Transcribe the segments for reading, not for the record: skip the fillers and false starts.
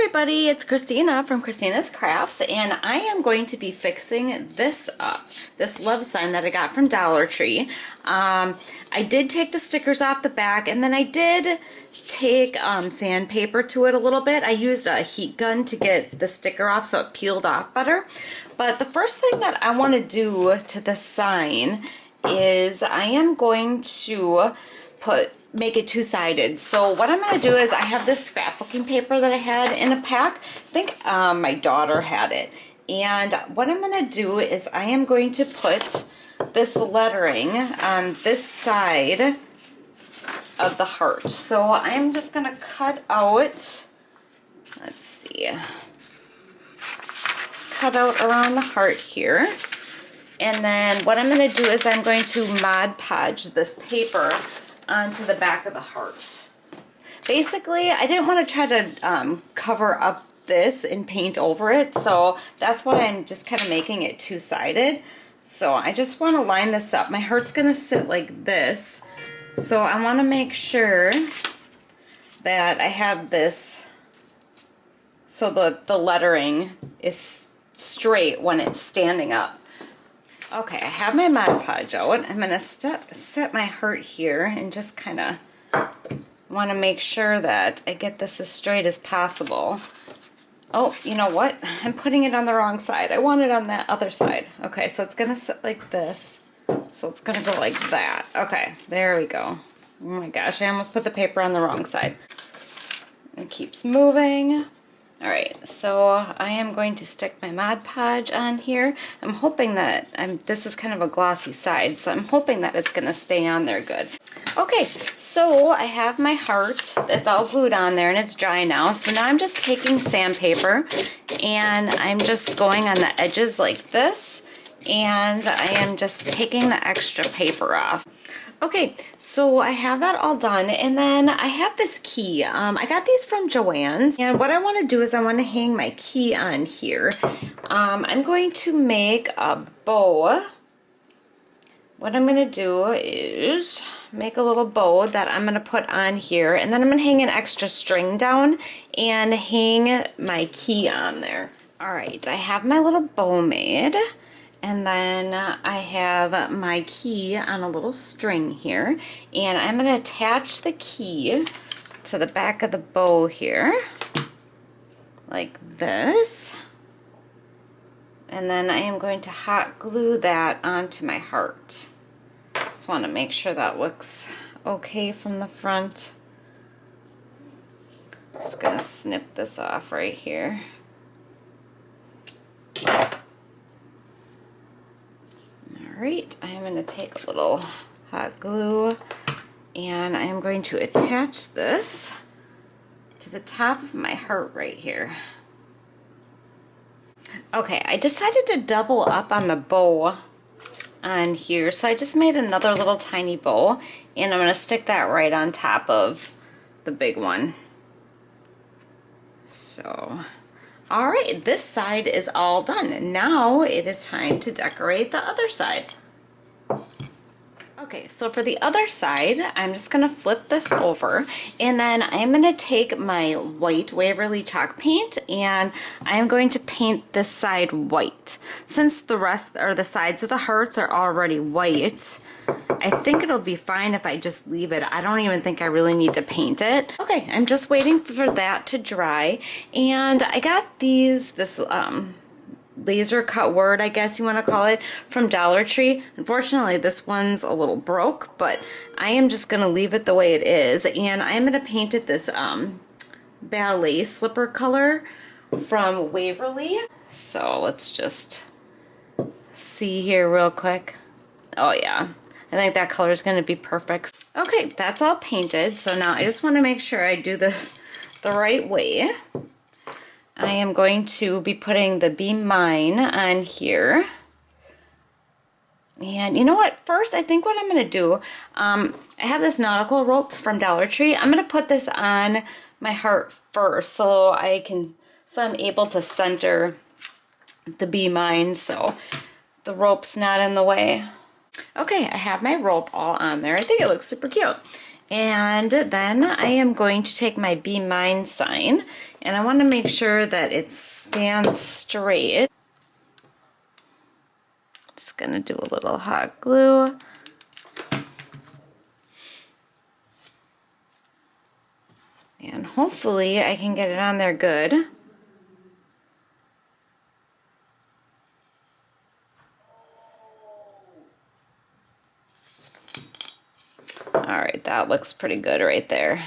everybody, it's Kristina from Kristina's Krafts, and I am going to be fixing this up, this love sign that I got from Dollar Tree. I did take the stickers off the back, and then I did take sandpaper to it a little bit. I used a heat gun to get the sticker off so it peeled off better. But the first thing that I want to do to the sign is I am going to make it two-sided. So what I'm going to do is I have this scrapbooking paper that I had in a pack. I think my daughter had it. And what I'm going to do is I am going to put this lettering on this side of the heart. So I'm just going to cut out, let's see, cut out around the heart here. And then what I'm going to do is I'm going to Mod Podge this paper onto the back of the heart. Basically, I didn't want to try to cover up this and paint over it, so that's why I'm just kind of making it two-sided. So I just want to line this up. My heart's going to sit like this, so I want to make sure that I have this so the lettering is straight when it's standing up. Okay, I have my Mod Podge out. I'm going to set my heart here and just kind of want to make sure that I get this as straight as possible. Oh, you know what? I'm putting it on the wrong side. I want it on that other side. Okay, so it's going to sit like this. So it's going to go like that. Okay, there we go. Oh my gosh, I almost put the paper on the wrong side. It keeps moving. Alright, so I am going to stick my Mod Podge on here. I'm hoping that, this is kind of a glossy side, so I'm hoping that it's going to stay on there good. Okay, so I have my heart. It's all glued on there and it's dry now. So now I'm just taking sandpaper and I'm just going on the edges like this. And I am just taking the extra paper off. Okay, so I have that all done, and then I have this key. I got these from Joann's, and what I want to do is I want to hang my key on here. I'm going to make a bow. What I'm going to do is make a little bow that I'm going to put on here, and then I'm going to hang an extra string down and hang my key on there. Alright, I have my little bow made. And then I have my key on a little string here, and I'm going to attach the key to the back of the bow here, like this. And then I am going to hot glue that onto my heart. Just want to make sure that looks okay from the front. Just going to snip this off right here. Alright, I'm going to take a little hot glue and I'm going to attach this to the top of my heart right here. Okay, I decided to double up on the bow on here, so I just made another little tiny bow and I'm going to stick that right on top of the big one. So, alright, this side is all done. Now it is time to decorate the other side. Okay, so for the other side, I'm just going to flip this over, and then I'm going to take my white Waverly chalk paint, and I'm going to paint this side white. Since the rest, or the sides of the hearts are already white, I think it'll be fine if I just leave it. I don't even think I really need to paint it. Okay, I'm just waiting for that to dry, and I got this laser cut word, I guess you want to call it, from Dollar Tree. Unfortunately, this one's a little broke, but I am just going to leave it the way it is, and I'm going to paint it this ballet slipper color from Waverly. So let's just see here real quick. Oh yeah, I think that color is going to be perfect. Okay, that's all painted, so now I just want to make sure I do this the right way. I am going to be putting the Be Mine on here. And you know what? First, I think what I'm going to do, I have this nautical rope from Dollar Tree. I'm going to put this on my heart first so I'm able to center the Be Mine so the rope's not in the way. Okay, I have my rope all on there. I think it looks super cute. And then I am going to take my Be Mine sign, and I want to make sure that it stands straight. Just going to do a little hot glue. And hopefully I can get it on there good. All right, that looks pretty good right there.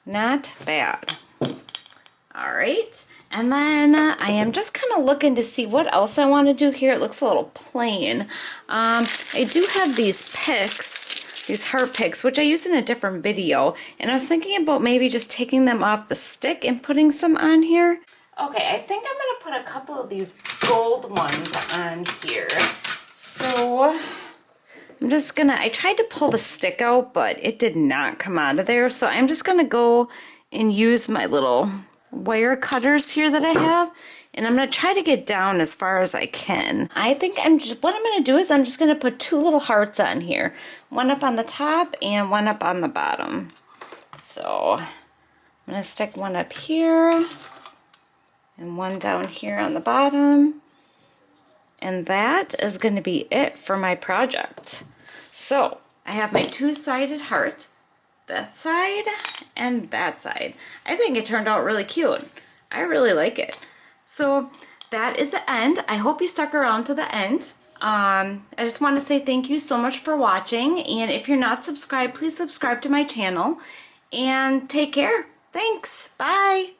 Not bad. All right, and then I am just kind of looking to see what else I want to do here. It looks a little plain. I do have these picks, these heart picks, which I used in a different video, and I was thinking about maybe just taking them off the stick and putting some on here. Okay, I think I'm gonna put a couple of these gold ones on here. So I'm just gonna, I tried to pull the stick out, but it did not come out of there. So I'm just gonna go and use my little wire cutters here that I have, and I'm gonna try to get down as far as I can. I think what I'm gonna do is I'm just gonna put two little hearts on here, one up on the top and one up on the bottom. So I'm gonna stick one up here and one down here on the bottom, and that is gonna be it for my project. So I have my two-sided heart, that side and that side. I think it turned out really cute. I really like it. So that is the end. I hope you stuck around to the end. I just want to say thank you so much for watching, and if you're not subscribed, please subscribe to my channel, and take care. Thanks. Bye.